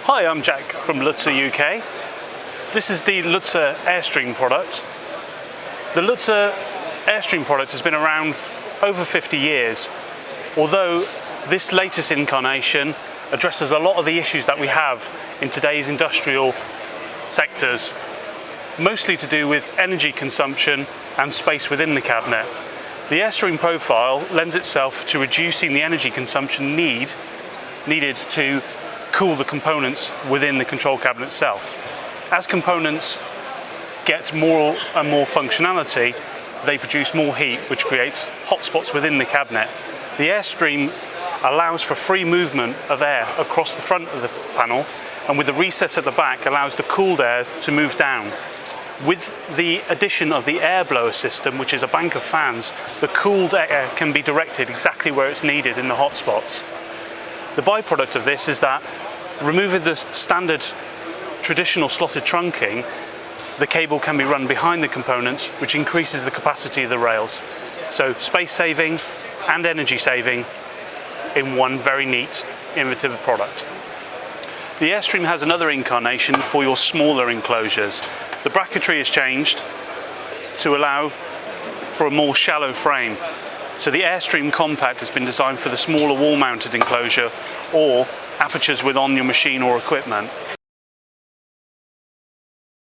Hi, I'm Jack from LÜTZE UK. This is the LÜTZE AirSTREAM product. The LÜTZE AirSTREAM product has been around over 50 years, although this latest incarnation addresses a lot of the issues that we have in today's industrial sectors, mostly to do with energy consumption and space within the cabinet. The AirSTREAM profile lends itself to reducing the energy consumption needed to cool the components within the control cabinet itself. As components get more and more functionality, they produce more heat, which creates hotspots within the cabinet. The AirSTREAM allows for free movement of air across the front of the panel, and with the recess at the back allows the cooled air to move down. With the addition of the air blower system, which is a bank of fans, the cooled air can be directed exactly where it's needed in the hotspots. The byproduct of this is that, removing the standard traditional slotted trunking, the cable can be run behind the components, which increases the capacity of the rails. So space saving and energy saving in one very neat, innovative product. The AirSTREAM has another incarnation for your smaller enclosures. The bracketry has changed to allow for a more shallow frame. So the AirSTREAM Compact has been designed for the smaller wall-mounted enclosure or apertures within your machine or equipment.